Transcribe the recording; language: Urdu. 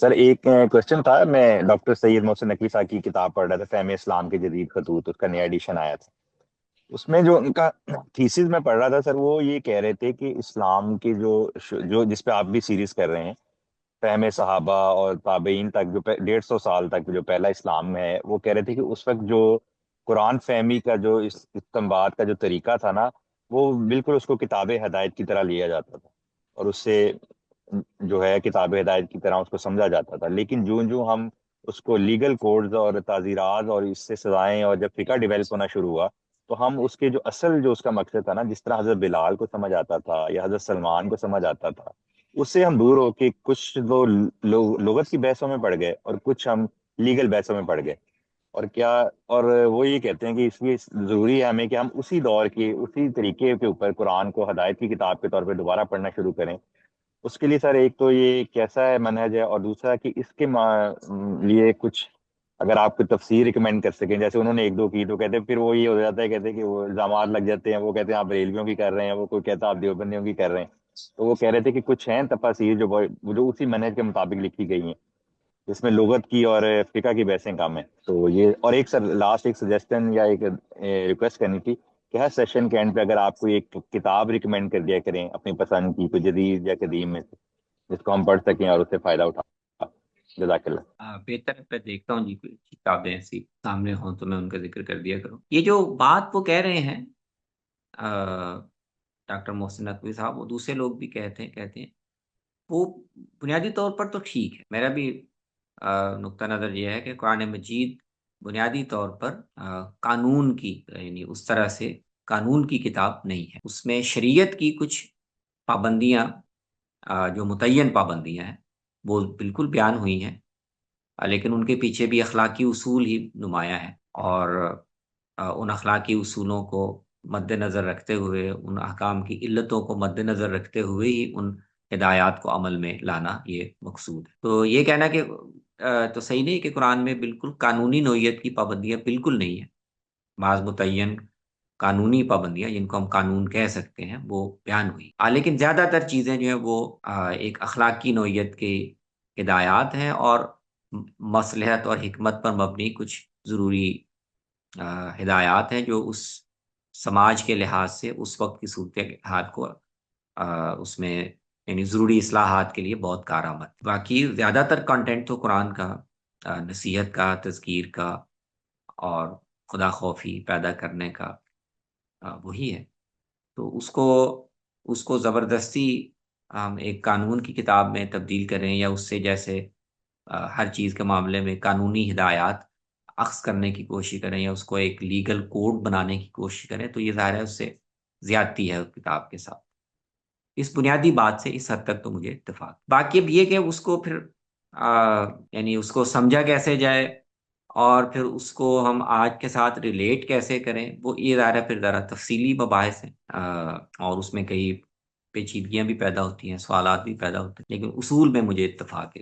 سر ایک کوشچن تھا. میں ڈاکٹر سید محسن نقوی صاحب کی کتاب پڑھ رہا تھا، فہم اسلام کے جدید خطوط، اس کا نیا ایڈیشن آیا تھا. اس میں جو ان کا تھیسز میں پڑھ رہا تھا سر، وہ یہ کہہ رہے تھے کہ اسلام کی جو جس پہ آپ بھی سیریز کر رہے ہیں، فہم صحابہ اور تابعین تک، جو 150 سال تک جو پہلا اسلام میں ہے، وہ کہہ رہے تھے کہ اس وقت جو قرآن فہمی کا جو استنباط کا جو طریقہ تھا نا، وہ بالکل اس کو کتاب ہدایت کی طرح لیا جاتا تھا، اور اس سے جو ہے کتاب ہدایت کی طرح اس کو سمجھا جاتا تھا. لیکن جو ہم اس کو لیگل کوڈز اور تعزیرات اور اس سے سزائیں، اور جب فقہ ڈیولپ ہونا شروع ہوا، تو ہم اس کے جو اس کا مقصد تھا نا، جس طرح حضرت بلال کو سمجھ آتا تھا یا حضرت سلمان کو سمجھ آتا تھا، اس سے ہم دور ہو کے کچھ لغت کی بحثوں میں پڑ گئے، اور کچھ ہم لیگل بحثوں میں پڑ گئے. اور کیا اور وہ یہ کہتے ہیں کہ اس لیے ضروری ہے ہمیں کہ ہم اسی دور کے اسی طریقے کے اوپر قرآن کو ہدایت کی کتاب کے طور پہ دوبارہ پڑھنا شروع کریں. اس کے لیے سر ایک تو یہ کیسا ہے منہج ہے، اور دوسرا کہ اس کے لیے کچھ اگر آپ کو تفسیر ریکمینڈ کر سکیں. جیسے انہوں نے ایک دو کی تو کہتے ہیں پھر وہ یہ ہو جاتا ہے، کہتے ہیں کہ وہ الزامات لگ جاتے ہیں، وہ کہتے ہیں آپ ریلویوں کی کر رہے ہیں، وہ کوئی کہتا ہے آپ دیوبندیوں کی کر رہے ہیں. تو وہ کہہ رہے تھے کہ کچھ ہیں تفاسیر جو اسی منہج کے مطابق لکھی گئی ہیں، جس میں لغت کی اور فقہ کی بحثیں کم ہیں. تو یہ، اور ایک سر لاسٹ ایک سجیشن یا ایک ریکویسٹ کرنی تھی کہ ہر سیشن کے اینڈ پہ اگر آپ کو ایک کتاب ریکمینڈ کر دیا کریں اپنی پسند کی، کوئی جدید یا قدیم میں سے، جس کو ہم پڑھ سکیں اور اس سے فائدہ اٹھا. جزاک اللہ. بہتر ہے، میں دیکھتا ہوں جی کوئی کتابیں ایسی سامنے ہوں تو میں ان کا ذکر کر دیا کروں. یہ جو بات وہ کہہ رہے ہیں ڈاکٹر محسن نقوی صاحب، وہ دوسرے لوگ بھی کہتے ہیں وہ بنیادی طور پر تو ٹھیک ہے. میرا بھی نقطہ نظر یہ ہے کہ قرآن مجید بنیادی طور پر قانون کی، یعنی اس طرح سے قانون کی کتاب نہیں ہے. اس میں شریعت کی کچھ پابندیاں، جو متعین پابندیاں ہیں، وہ بالکل بیان ہوئی ہیں، لیکن ان کے پیچھے بھی اخلاقی اصول ہی نمایاں ہیں. اور ان اخلاقی اصولوں کو مد نظر رکھتے ہوئے، ان احکام کی علتوں کو مد نظر رکھتے ہوئے ہی ان ہدایات کو عمل میں لانا یہ مقصود ہے. تو یہ کہنا کہ تو صحیح نہیں کہ قرآن میں بالکل قانونی نوعیت کی پابندیاں بالکل نہیں ہیں. بعض متعین قانونی پابندیاں، جن کو ہم قانون کہہ سکتے ہیں، وہ بیان ہوئی. لیکن زیادہ تر چیزیں جو ہیں وہ ایک اخلاقی نوعیت کی ہدایات ہیں، اور مصلحت اور حکمت پر مبنی کچھ ضروری ہدایات ہیں، جو اس سماج کے لحاظ سے اس وقت کی صورت حال کو اس میں، یعنی ضروری اصلاحات کے لیے بہت کارآمد. باقی زیادہ تر کنٹینٹ تو قرآن کا نصیحت کا، تذکیر کا، اور خدا خوفی پیدا کرنے کا وہی ہے. تو اس کو زبردستی ہم ایک قانون کی کتاب میں تبدیل کریں، یا اس سے جیسے ہر چیز کے معاملے میں قانونی ہدایات اخذ کرنے کی کوشش کریں، یا اس کو ایک لیگل کوڈ بنانے کی کوشش کریں، تو یہ ظاہر ہے اس سے زیادتی ہے اس کتاب کے ساتھ. اس بنیادی بات سے اس حد تک تو مجھے اتفاق. باقی اب یہ کہ اس کو پھر یعنی اس کو سمجھا کیسے جائے، اور پھر اس کو ہم آج کے ساتھ ریلیٹ کیسے کریں، وہ یہ ظاہر ہے پھر ذرا تفصیلی مباحث ہیں، اور اس میں کئی پیچیدگیاں بھی پیدا ہوتی ہیں، سوالات بھی پیدا ہوتے ہیں، لیکن اصول میں مجھے اتفاق ہے.